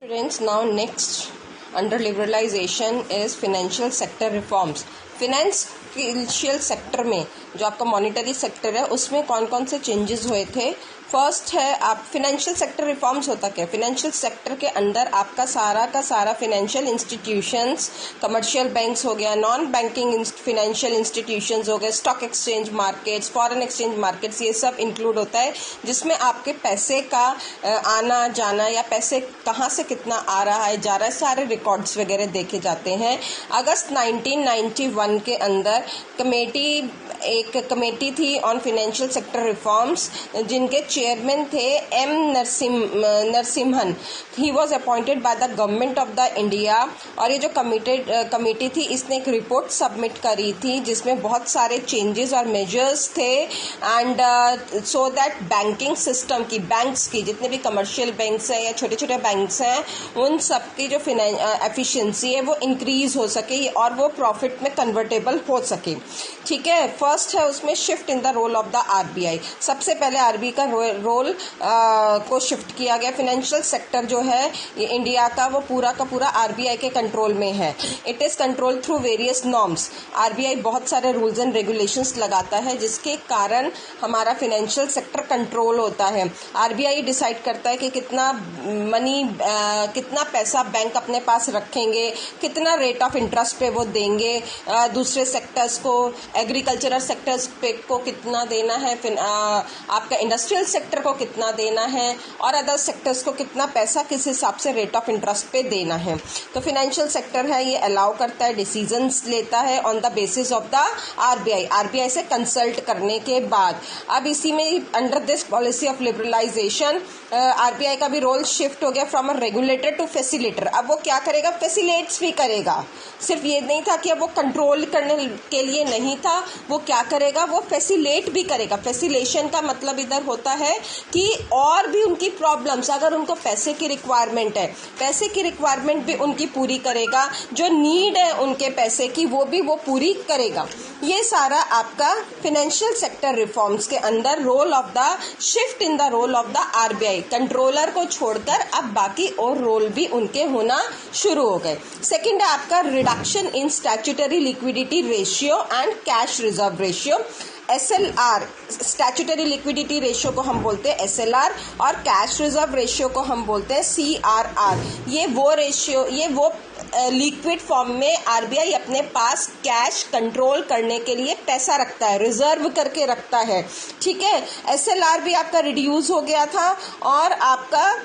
Friends, now next under liberalization is financial sector reforms. Financial sector में जो आपका monetary sector है उसमें कौन कौन से चेंजेस हुए थे. फर्स्ट है आप फाइनेंशियल सेक्टर रिफॉर्म्स होता क्या. फाइनेंशियल सेक्टर के अंदर आपका सारा का सारा फाइनेंशियल इंस्टीट्यूशंस, कमर्शियल बैंक्स हो गया, नॉन बैंकिंग फाइनेंशियल इंस्टीट्यूशंस हो गए, stock exchange markets, foreign exchange markets, ये सब इंक्लूड होता है जिसमें आपके पैसे का आना जाना या पैसे कहाँ से कितना आ रहा है जा रहा है सारे रिकॉर्ड्स वगैरह देखे जाते हैं. अगस्त 1991 के अंदर एक कमेटी थी ऑन फाइनेंशियल सेक्टर रिफॉर्म्स जिनके चेयरमैन थे M Narasimhan. He was appointed by the government of the India. और ये जो कमेटी थी इसने एक रिपोर्ट सबमिट करी थी जिसमें बहुत सारे चेंजेस और मेजर्स थे and so that banking system की, बैंक्स की, जितने भी कमर्शियल बैंक्स हैं या छोटे छोटे बैंक्स हैं उन सब की जो एफिशिएंसी है वो इंक्रीज हो सके और वो प्रॉफिट में कन्वर्टेबल हो सके. ठीक है. फर्स्ट है उसमें shift in the role of the RBI. सबसे पहले आरबीआई का रोल को शिफ्ट किया गया. फाइनेंशियल सेक्टर जो है ये इंडिया का वो पूरा का पूरा आरबीआई के कंट्रोल में है. It is control through various norms. RBI बहुत सारे रूल्स एंड रेगुलेशंस लगाता है जिसके कारण हमारा फाइनेंशियल सेक्टर कंट्रोल होता है. आरबीआई डिसाइड करता है कि कितना कितना पैसा बैंक अपने पास रखेंगे, कितना रेट ऑफ इंटरेस्ट पे वो देंगे, दूसरे सेक्टर्स को, एग्रीकल्चरल सेक्टर्स पे को कितना देना है, आपका इंडस्ट्रियल सेक्टर को कितना देना है और अदर सेक्टर्स को कितना पैसा किस हिसाब से रेट ऑफ इंटरेस्ट पे देना है. तो फाइनेंशियल सेक्टर है ये अलाउ करता है, डिसीजंस लेता है on the basis of the RBI से कंसल्ट करने के बाद. अब इसी में under this policy of liberalisation RBI का भी रोल शिफ्ट हो गया from a regulator to facilitator. अब वो क्या करेगा, फैसिलिटेट्स भी करेगा. सिर्फ ये नहीं था कि अब वो कंट्रोल करने के लिए नहीं था, वो क्या करेगा, वो फैसिलेट भी करेगा. फैसिलेशन का मतलब इधर होता है कि और भी उनकी प्रॉब्लम्स, अगर उनको पैसे की रिक्वायरमेंट है, पैसे की रिक्वायरमेंट भी उनकी पूरी करेगा, जो नीड है उनके पैसे की वो भी वो पूरी करेगा. ये सारा आपका फाइनेंशियल सेक्टर रिफॉर्म्स के अंदर role of the shift in the role of the RBI. Controller को छोड़कर अब बाकी और रोल भी उनके होना शुरू हो गए. सेकंड है आपका reduction in statutory liquidity ratio and cash reserve ratio. SLR, statutory liquidity ratio को हम बोलते हैं SLR और कैश रिजर्व रेशियो को हम बोलते हैं CRR. ये वो रेशियो, ये वो लिक्विड फॉर्म में आरबीआई अपने पास कैश कंट्रोल करने के लिए पैसा रखता है, रिजर्व करके रखता है. ठीक है. SLR भी आपका रिड्यूस हो गया था और आपका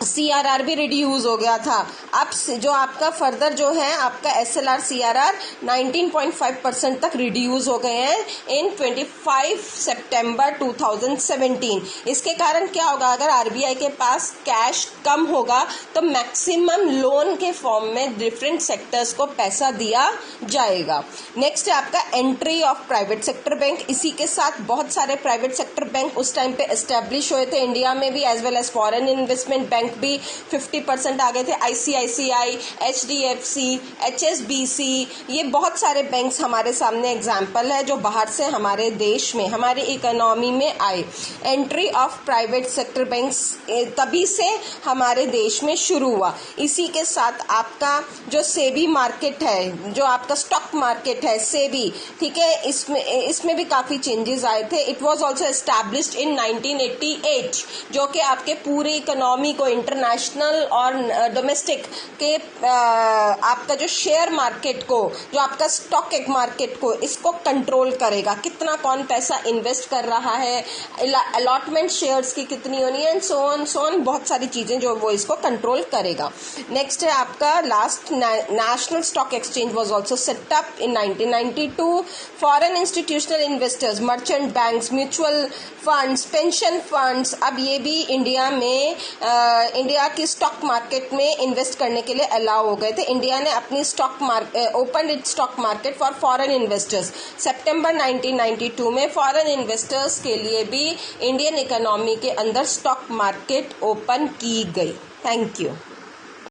CRR भी रिड्यूस हो गया था. अब जो आपका फर्दर जो है आपका SLR CRR 19.5% तक रिड्यूस हो गए हैं इन 25 सितंबर 2017. इसके कारण क्या होगा, अगर आरबीआई के पास कैश कम होगा तो मैक्सिमम लोन के फॉर्म में डिफरेंट सेक्टर्स को पैसा दिया जाएगा. नेक्स्ट है आपका entry of private sector bank. इसी के साथ बहुत सारे प्राइवेट सेक्टर बैंक उस टाइम पे एस्टेब्लिश हुए थे इंडिया में भी, as well as foreign investment bank भी 50% आ गए थे. ICICI, HDFC, HSBC, ये बहुत सारे बैंक्स हमारे सामने एग्जाम्पल है जो बाहर से हमारे देश में, हमारी इकोनॉमी में आए. Entry of private sector banks तभी से हमारे देश में शुरू हुआ. इसी के साथ आपका जो सेबी मार्केट है, जो आपका स्टॉक मार्केट है सेबी, ठीक है, इसमें भी काफी चेंजेस आए थे. It was also established in 1988 जो कि आपके पूरे इकोनॉमी को, इंटरनेशनल और डोमेस्टिक के आपका जो शेयर मार्केट को, जो आपका स्टॉक एक मार्केट को, इसको कंट्रोल करेगा. कितना कौन पैसा इन्वेस्ट कर रहा है, अलॉटमेंट शेयर्स की कितनी होनी है, सो ऑन बहुत सारी चीजें जो वो इसको कंट्रोल करेगा. नेक्स्ट है आपका last national stock exchange was also set up in 1992. Foreign institutional investors, merchant banks, mutual funds, pension funds, अब ये भी इंडिया में इंडिया की स्टॉक मार्केट में इन्वेस्ट करने के लिए अलाउ हो गए थे. इंडिया ने अपनी open it stock market for foreign investors. सितंबर 1992 में फॉरेन इन्वेस्टर्स के लिए भी इंडियन इकोनॉमी के अंदर स्टॉक मार्केट ओपन की गई. Thank you.